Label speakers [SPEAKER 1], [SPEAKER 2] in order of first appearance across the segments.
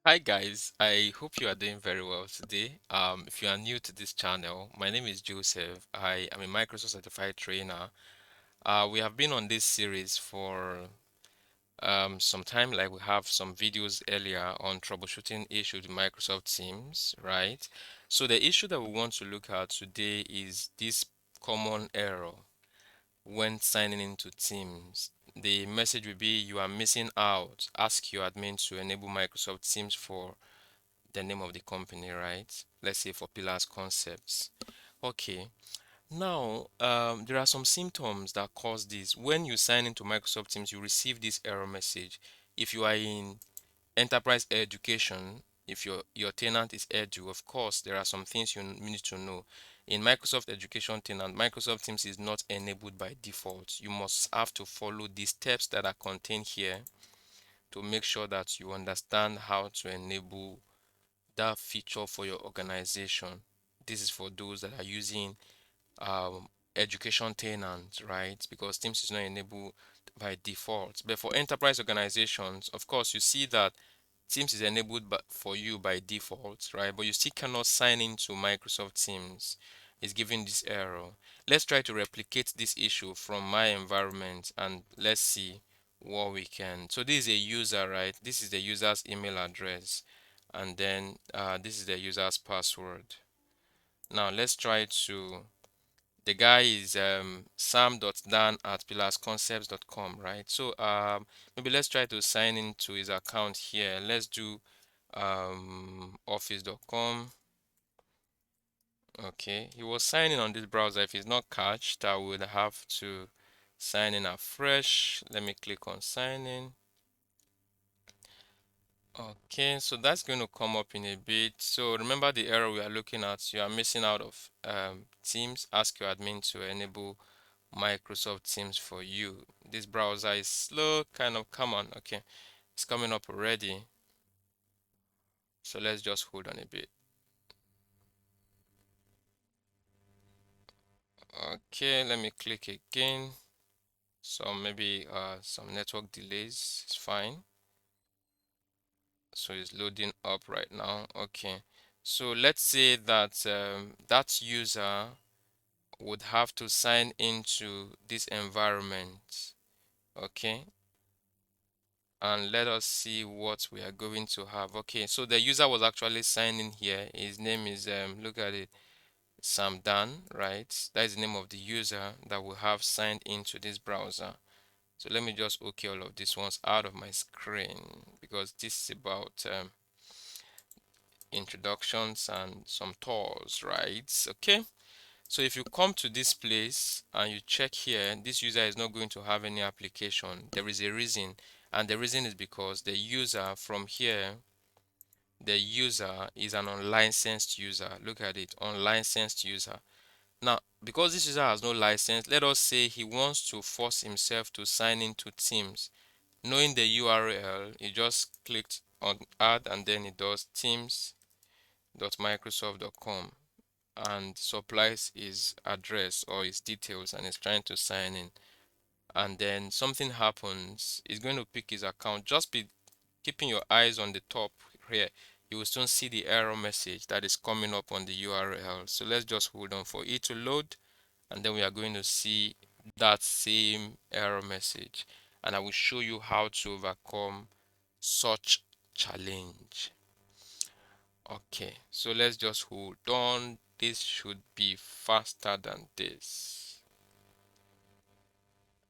[SPEAKER 1] Hi guys, I hope you are doing very well today. If you are new to this channel, my name is Joseph. I am a Microsoft certified trainer. We have been on this series for some time, like we have some videos earlier on troubleshooting issues with Microsoft Teams, right? So the issue that we want to look at today is this common error when signing into Teams. The message will be you are missing out. Ask your admin to enable Microsoft Teams for the name of the company, right? Let's say for Pillars Concepts. Okay. Now, there are some symptoms that cause this. When you sign into Microsoft Teams, you receive this error message. If you are in enterprise education, if your tenant is Edu, of course, there are some things you need to know. In Microsoft Education tenant, Microsoft Teams is not enabled by default. You must have to follow the steps that are contained here to make sure that you understand how to enable that feature for your organization. This is for those that are using um, education tenants, right? Because Teams is not enabled by default. But for enterprise organizations, of course, you see that Teams is enabled for you by default, right? But you still cannot sign into Microsoft Teams. It's giving this error. Let's try to replicate this issue from my environment and let's see what we can. So this is a user, right? This is the user's email address, and then this is the user's password. Now let's try to. The guy is sam.dan@pillarsconcepts.com, right? So maybe let's try to sign into his account here. Let's do office.com. Okay, he was signing on this browser. If it's not cached, I would have to sign in afresh. Let me click on sign in. Okay, so that's going to come up in a bit. So remember the error we are looking at. You are missing out of Teams. Ask your admin to enable Microsoft Teams for you. This browser is slow, kind of. Come on. Okay, it's coming up already. So let's just hold on a bit. Okay, let me click again. So maybe some network delays. It's fine. So it's loading up right now. Okay. So let's say that that user would have to sign into this environment. Okay. And let us see what we are going to have. Okay, so the user was actually signing here. His name is look at it, Sam Dan, right? That is the name of the user that will have signed into this browser. So let me just okay all of these ones out of my screen because this is about introductions and some tours, right? Okay. So if you come to this place and you check here, this user is not going to have any application. There is a reason, and the reason is because the user from here, the user is an unlicensed user. Look at it, unlicensed user. Now, because this user has no license, let us say he wants to force himself to sign into Teams. Knowing the URL, he just clicked on add and then it does teams.microsoft.com and supplies his address or his details and is trying to sign in, and then something happens, he's going to pick his account. Just be keeping your eyes on the top here. You will soon see the error message that is coming up on the URL. So let's just hold on for it to load, and then we are going to see that same error message, and I will show you how to overcome such challenge. Okay, so let's just hold on. This should be faster than this.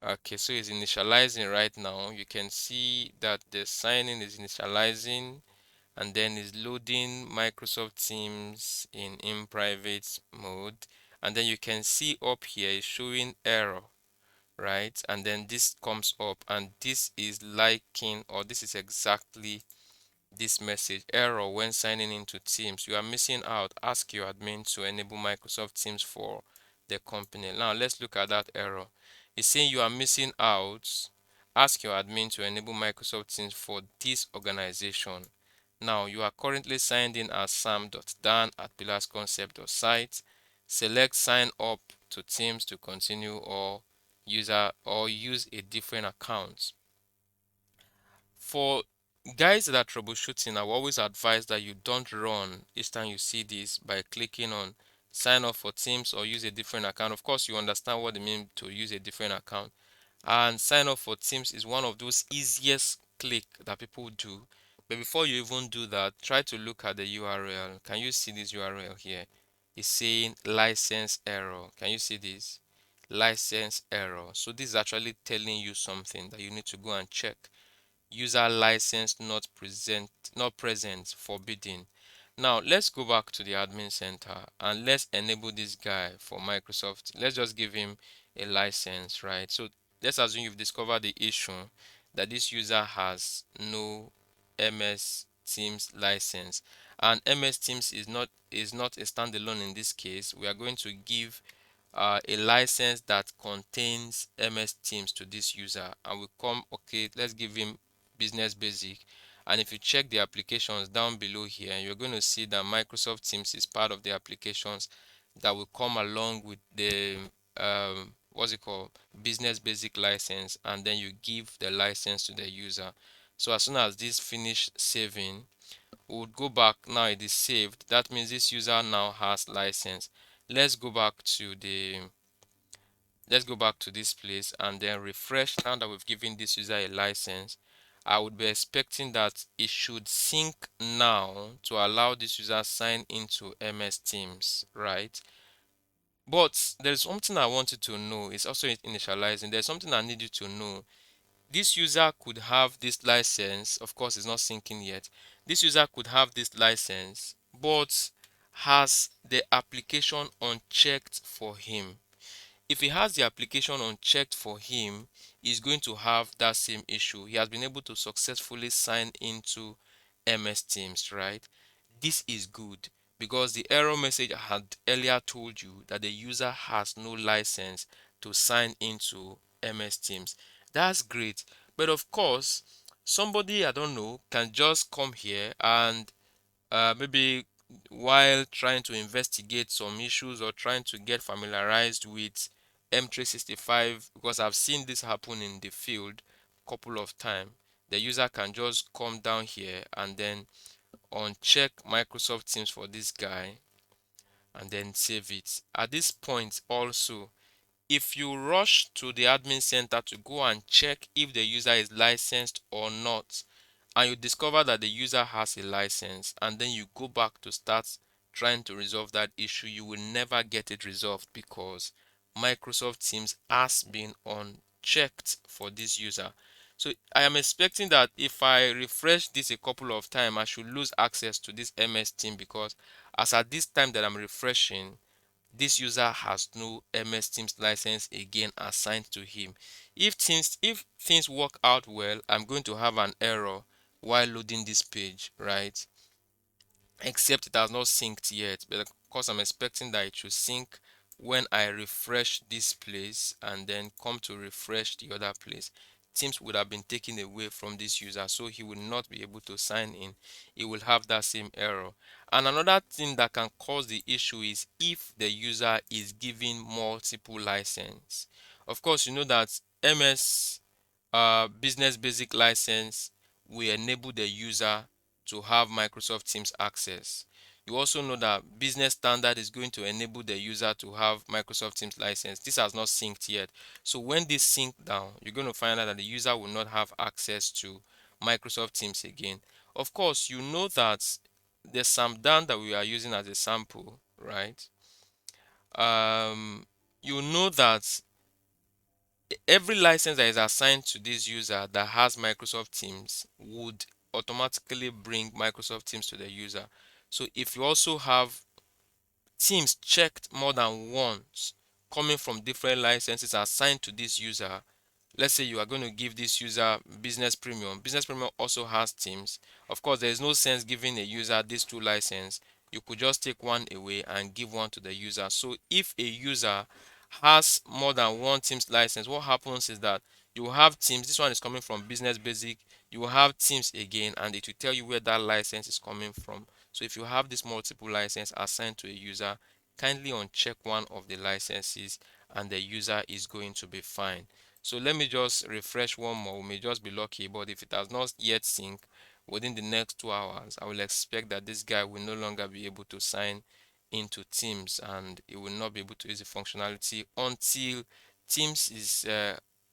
[SPEAKER 1] Okay, so it's initializing right now. You can see that the signing is initializing and then it's loading Microsoft Teams in private mode. And then you can see up here it's showing error, right? And then this comes up and this is liking, or this is exactly this message: error when signing into Teams. You are missing out. Ask your admin to enable Microsoft Teams for the company. Now let's look at that error. It's saying you are missing out. Ask your admin to enable Microsoft Teams for this organization. Now you are currently signed in as sam.dan@pillarsconcept.site. Select sign up to Teams to continue or use a different account. For Guys that are troubleshooting, I will always advise that you don't run each time you see this by clicking on sign up for Teams or use a different account. Of course, you understand what it means to use a different account. And sign up for Teams is one of those easiest click that people do. But before you even do that, try to look at the URL. Can you see this URL here? It's saying license error. Can you see this? License error. So this is actually telling you something that you need to go and check. User license not present forbidden. Now let's go back to the admin center and let's enable this guy for Microsoft. Let's just give him a license, right? So let's assume you've discovered the issue that this user has no MS Teams license, and MS Teams is not a standalone. In this case, we are going to give a license that contains MS Teams to this user, and we come, okay, let's give him Business Basic. And if you check the applications down below here, you're going to see that Microsoft Teams is part of the applications that will come along with the what's it called, Business Basic license, and then you give the license to the user. So as soon as this finish saving, we would go back. Now it is saved. That means this user now has license. Let's go back to the let's go back to this place and then refresh. Now that we've given this user a license, I would be expecting that it should sync now to allow this user sign into MS Teams, right? But there's something I want you to know. It's also initializing. There's something I need you to know. This user could have this license. Of course, it's not syncing yet. This user could have this license, but has the application unchecked for him. If he has the application unchecked for him, he's going to have that same issue. He has been able to successfully sign into MS Teams, right? This is good because the error message I had earlier told you that the user has no license to sign into MS Teams. That's great. But of course, somebody, I don't know, can just come here and maybe while trying to investigate some issues or trying to get familiarized with M365, because I've seen this happen in the field a couple of times. The user can just come down here and then uncheck Microsoft Teams for this guy and then save it. At this point also, if you rush to the admin center to go and check if the user is licensed or not, and you discover that the user has a license, and then you go back to start trying to resolve that issue, you will never get it resolved because Microsoft Teams has been unchecked for this user. So I am expecting that if I refresh this a couple of times, I should lose access to this MS Team because as at this time that I'm refreshing, this user has no MS Teams license again assigned to him. If things work out well, I'm going to have an error while loading this page, right? Except it has not synced yet, but of course I'm expecting that it should sync when I refresh this place and then come to refresh the other place. Teams would have been taken away from this user, so he will not be able to sign in. He will have that same error. And another thing that can cause the issue is if the user is giving multiple license. Of course, you know that MS Business Basic license will enable the user to have Microsoft Teams access. You also know that Business Standard is going to enable the user to have Microsoft Teams license. This has not synced yet. So when this sync down, you're going to find out that the user will not have access to Microsoft Teams again. Of course, you know that the Samdan that we are using as a sample, right? Um, you know that every license that is assigned to this user that has Microsoft Teams would automatically bring Microsoft Teams to the user. So if you also have Teams checked more than once coming from different licenses assigned to this user, let's say you are going to give this user business premium also has Teams. Of course, there is no sense giving a user these two licenses. You could just take one away and give one to the user. So if a user has more than one Teams license, what happens is that you will have Teams. This one is coming from Business Basic. You will have Teams again, and it will tell you where that license is coming from. So if you have this multiple license assigned to a user, kindly uncheck one of the licenses and the user is going to be fine. So let me just refresh one more. We may just be lucky, but if it has not yet synced, within the next 2 hours, I will expect that this guy will no longer be able to sign into Teams, and he will not be able to use the functionality until Teams is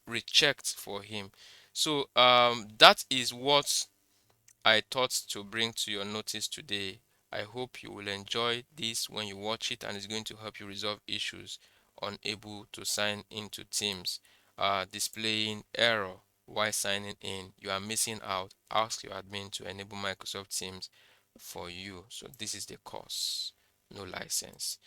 [SPEAKER 1] rechecked for him. So that is what I thought to bring to your notice today. I hope you will enjoy this when you watch it, and it's going to help you resolve issues unable to sign into Teams, displaying error while signing in. You are missing out. Ask your admin to enable Microsoft Teams for you. So this is the course, no license.